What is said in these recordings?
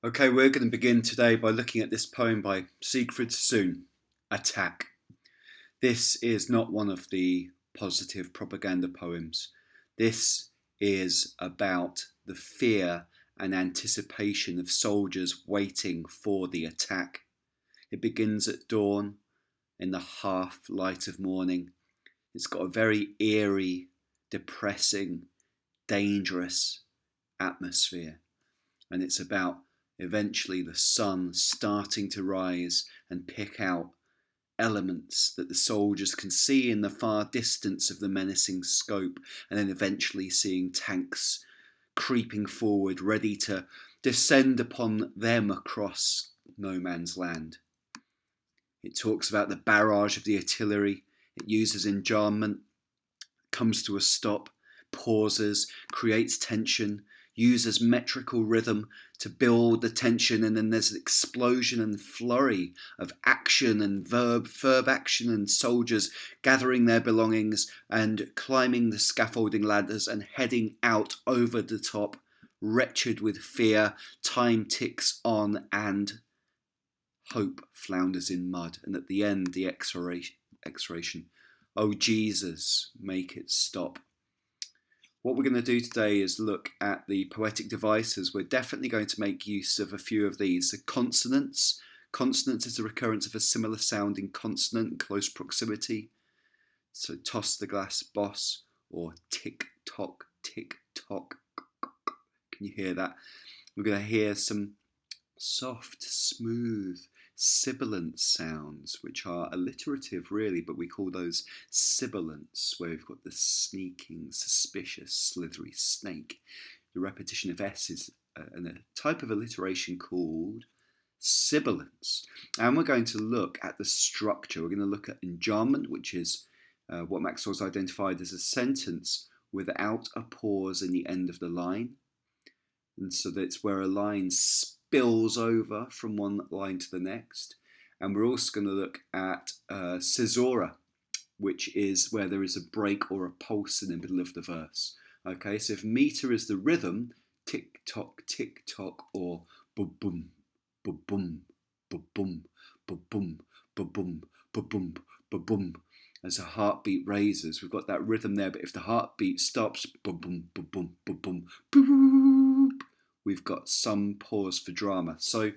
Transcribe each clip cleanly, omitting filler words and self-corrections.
Okay, we're going to begin today by looking at this poem by Siegfried Sassoon, Attack. This is not one of the positive propaganda poems. This is about the fear and anticipation of soldiers waiting for the attack. It begins at dawn in the half light of morning. It's got a very eerie, depressing, dangerous atmosphere, and it's about eventually the sun starting to rise and pick out elements that the soldiers can see in the far distance of the menacing scope, and then eventually seeing tanks creeping forward, ready to descend upon them across no man's land. It talks about the barrage of the artillery. It uses enjambment, comes to a stop, pauses, creates tension, uses metrical rhythm to build the tension, and then there's an explosion and flurry of action and verb action, and soldiers gathering their belongings and climbing the scaffolding ladders and heading out over the top, wretched with fear. Time ticks on and hope flounders in mud, and at the end the exoration, "Oh Jesus, make it stop." What we're going to do today is look at the poetic devices. We're definitely going to make use of a few of these. So consonants. Consonants is the recurrence of a similar sounding consonant in close proximity. So toss the glass boss, or tick tock, tick tock. Can you hear that? We're going to hear some soft, smooth, sibilant sounds, which are alliterative really, but we call those sibilants, where we've got the sneaking, suspicious, slithery snake. The repetition of S is a type of alliteration called sibilants. And we're going to look at the structure. We're going to look at enjambment, which is what Maxwell's identified as a sentence without a pause in the end of the line. And so that's where a line spills over from one line to the next. And we're also going to look at caesura, which is where there is a break or a pulse in the middle of the verse. Okay, so if meter is the rhythm, tick tock, or ba-boom, ba-boom, ba-boom, ba-boom, ba-boom, ba-boom, ba-boom. As a heartbeat raises, we've got that rhythm there, but if the heartbeat stops, ba-boom, ba-boom, ba-boom, boop, we've got some pause for drama. So I'm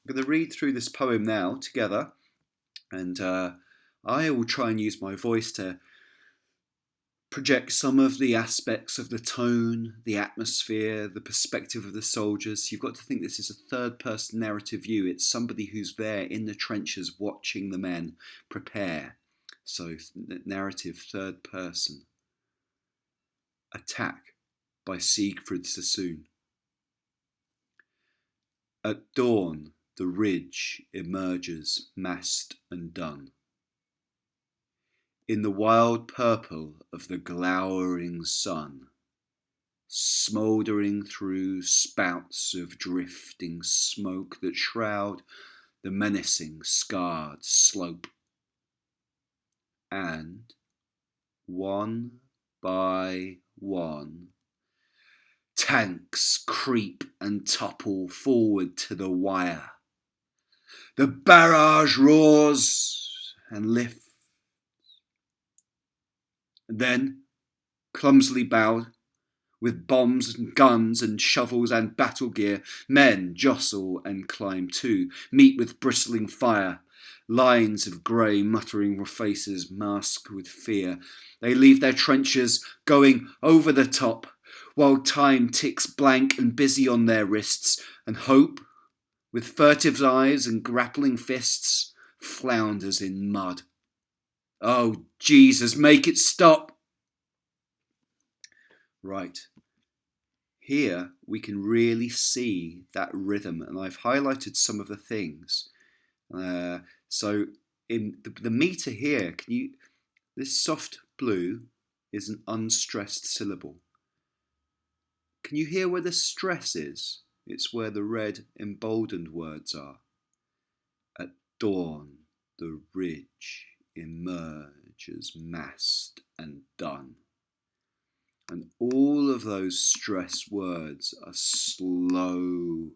going to read through this poem now together, and I will try and use my voice to project some of the aspects of the tone, the atmosphere, the perspective of the soldiers. You've got to think this is a third-person narrative view. It's somebody who's there in the trenches watching the men prepare. So narrative, third person. Attack by Siegfried Sassoon. At dawn, the ridge emerges massed and dun. In the wild purple of the glowering sun, smouldering through spouts of drifting smoke that shroud the menacing scarred slope. And, one by one, tanks creep and topple forward to the wire. The barrage roars and lifts. And then, clumsily bowed, with bombs and guns and shovels and battle gear, men jostle and climb too, meet with bristling fire. Lines of grey muttering faces masked with fear. They leave their trenches going over the top, while time ticks blank and busy on their wrists, and hope, with furtive eyes and grappling fists, flounders in mud. Oh, Jesus, make it stop! Right. Here we can really see that rhythm, and I've highlighted some of the things. So in the meter here, this soft blue is an unstressed syllable. Can you hear where the stress is? It's where the red emboldened words are. At dawn, the ridge emerges massed and dun. And all of those stress words are slow,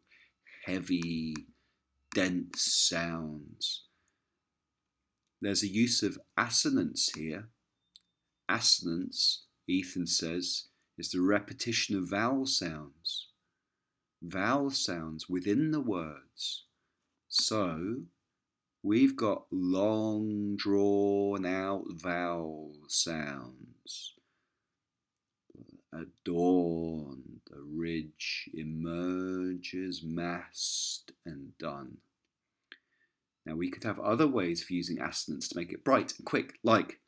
heavy, dense sounds. There's a use of assonance here. Assonance, Ethan says, is the repetition of vowel sounds. Vowel sounds within the words. So we've got long drawn out vowel sounds. Adorned, the ridge emerges, massed and done. Now we could have other ways of using assonance to make it bright and quick, like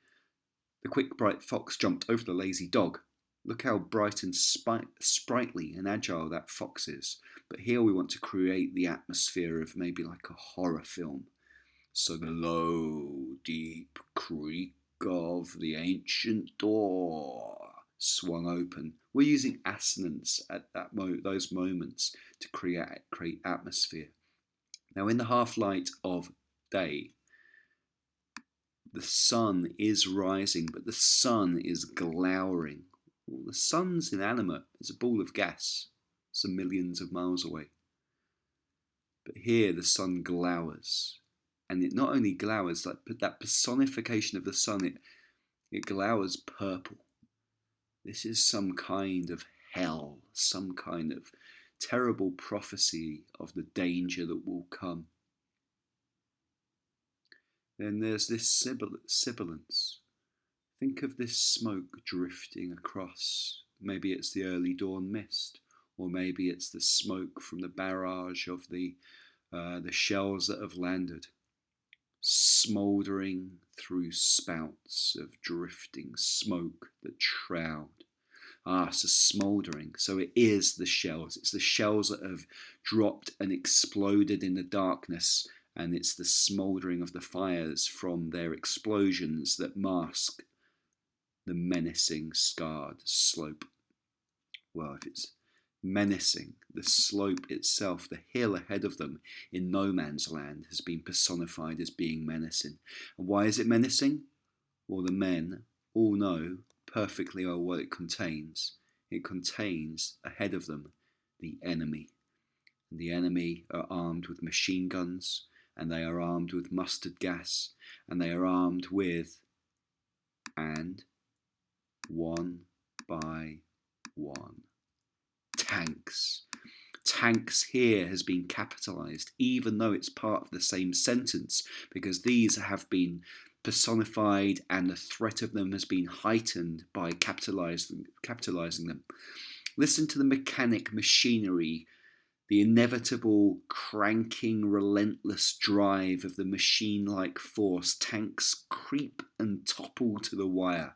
the quick bright fox jumped over the lazy dog. Look how bright and sprightly and agile that fox is. But here we want to create the atmosphere of maybe like a horror film. So the low, deep creak of the ancient door swung open. We're using assonance at those moments to create atmosphere. Now in the half light of day, the sun is rising, but the sun is glowering. Well, the sun's inanimate. It's a ball of gas, some millions of miles away. But here the sun glowers. And it not only glowers, like that personification of the sun, it glowers purple. This is some kind of hell, some kind of terrible prophecy of the danger that will come. Then there's this sibilance. Think of this smoke drifting across. Maybe it's the early dawn mist, or maybe it's the smoke from the barrage of the shells that have landed, smouldering through spouts of drifting smoke that shroud. So smouldering. So it is the shells. It's the shells that have dropped and exploded in the darkness, and it's the smouldering of the fires from their explosions that mask the menacing scarred slope. Well, if it's menacing, the slope itself, the hill ahead of them in no man's land, has been personified as being menacing. And why is it menacing? Well, the men all know perfectly well what it contains. It contains ahead of them the enemy. And the enemy are armed with machine guns, and they are armed with mustard gas, and they are armed with, and one by one, tanks. Tanks here has been capitalized, even though it's part of the same sentence, because these have been personified and the threat of them has been heightened by capitalizing them. Listen to the mechanic machinery, the inevitable cranking, relentless drive of the machine-like force. Tanks creep and topple to the wire.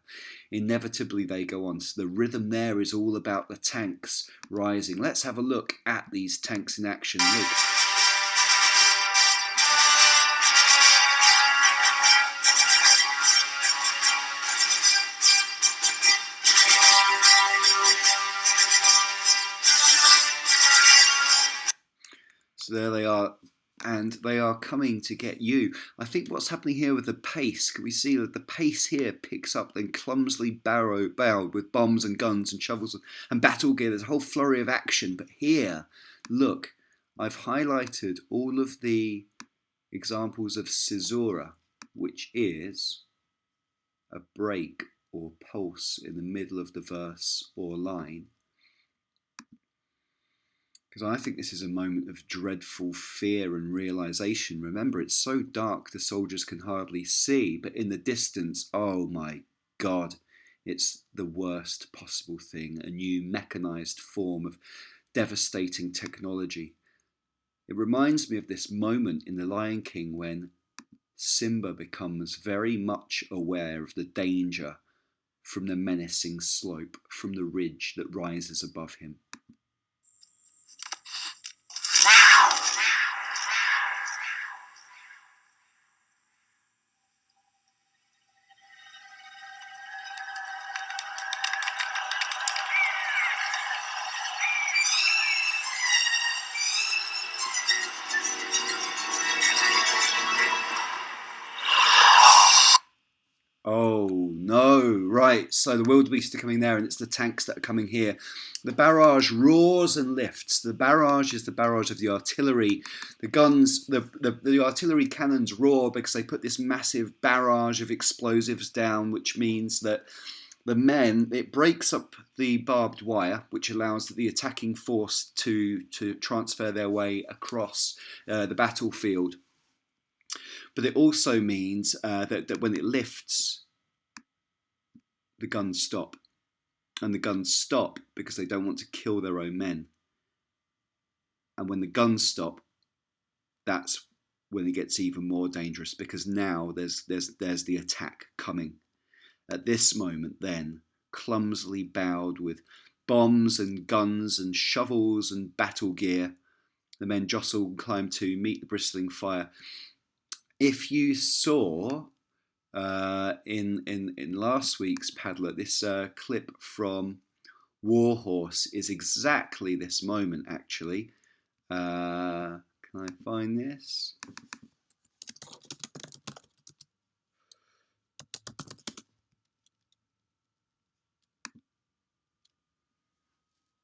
Inevitably they go on. So the rhythm there is all about the tanks rising. Let's have a look at these tanks in action. Look. So there they are, and they are coming to get you. I think what's happening here with the pace, can we see that the pace here picks up, then clumsily barreled with bombs and guns and shovels and battle gear. There's a whole flurry of action. But here, look, I've highlighted all of the examples of caesura, which is a break or pulse in the middle of the verse or line. Because I think this is a moment of dreadful fear and realization. Remember, it's so dark the soldiers can hardly see, but in the distance, oh my God, it's the worst possible thing, a new mechanized form of devastating technology. It reminds me of this moment in The Lion King when Simba becomes very much aware of the danger from the menacing slope, from the ridge that rises above him. Oh no, right, so the wildebeest are coming there and it's the tanks that are coming here. The barrage roars and lifts. The barrage is the barrage of the artillery. The guns, the artillery cannons roar because they put this massive barrage of explosives down, which means that the men, it breaks up the barbed wire, which allows the attacking force to transfer their way across the battlefield. But it also means that when it lifts, the guns stop. And the guns stop because they don't want to kill their own men. And when the guns stop, that's when it gets even more dangerous, because now there's the attack coming. At this moment then, clumsily bowed with bombs and guns and shovels and battle gear, the men jostle and climb to meet the bristling fire. If you saw in last week's Paddler, this clip from Warhorse is exactly this moment, actually. Can I find this?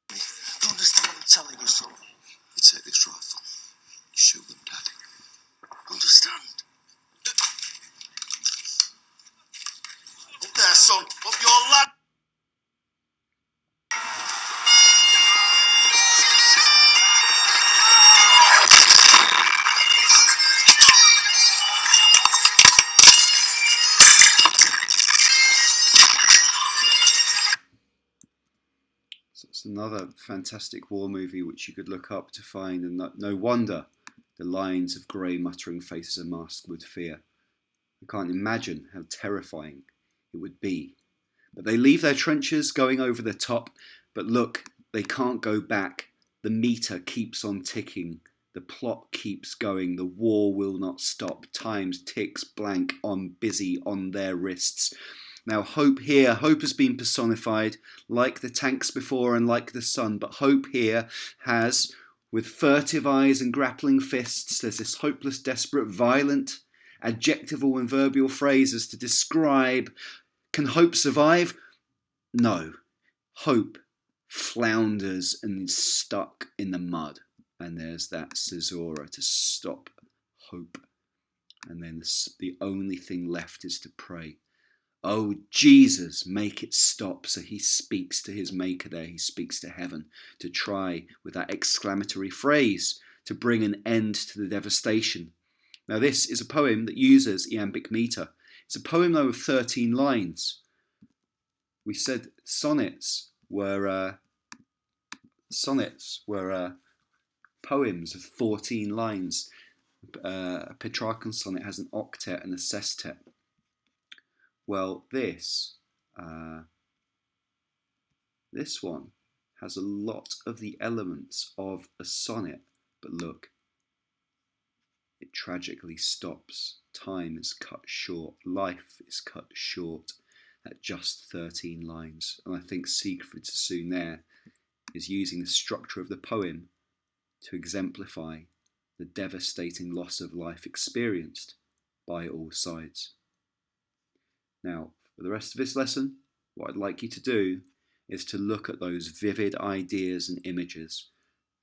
You understand what I'm telling you, son? You take this rifle, you shoot them dead. Understand? Up there, son. Up your lad. So it's another fantastic war movie which you could look up to find, and no wonder the lines of grey muttering faces are masked with fear. I can't imagine how terrifying it would be. But they leave their trenches going over the top, but look, they can't go back. The meter keeps on ticking. The plot keeps going. The war will not stop. Time ticks blank on busy on their wrists. Now hope here, hope has been personified like the tanks before and like the sun, but hope here has, with furtive eyes and grappling fists, there's this hopeless, desperate, violent, adjectival and verbal phrases to describe. Can hope survive? No. Hope flounders and is stuck in the mud. And there's that caesura to stop hope. And then the only thing left is to pray. Oh, Jesus, make it stop. So he speaks to his maker there. He speaks to heaven to try, with that exclamatory phrase, to bring an end to the devastation. Now, this is a poem that uses iambic meter. It's a poem, though, of 13 lines. We said sonnets were poems of 14 lines. A Petrarchan sonnet has an octet and a sestet. Well, this one has a lot of the elements of a sonnet, but look, it tragically stops. Time is cut short. Life is cut short at just 13 lines. And I think Siegfried Sassoon there is using the structure of the poem to exemplify the devastating loss of life experienced by all sides. Now, for the rest of this lesson, what I'd like you to do is to look at those vivid ideas and images,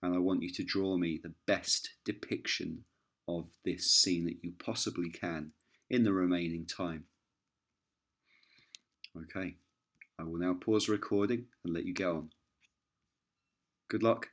and I want you to draw me the best depiction of this scene that you possibly can in the remaining time. Okay, I will now pause the recording and let you get on. Good luck.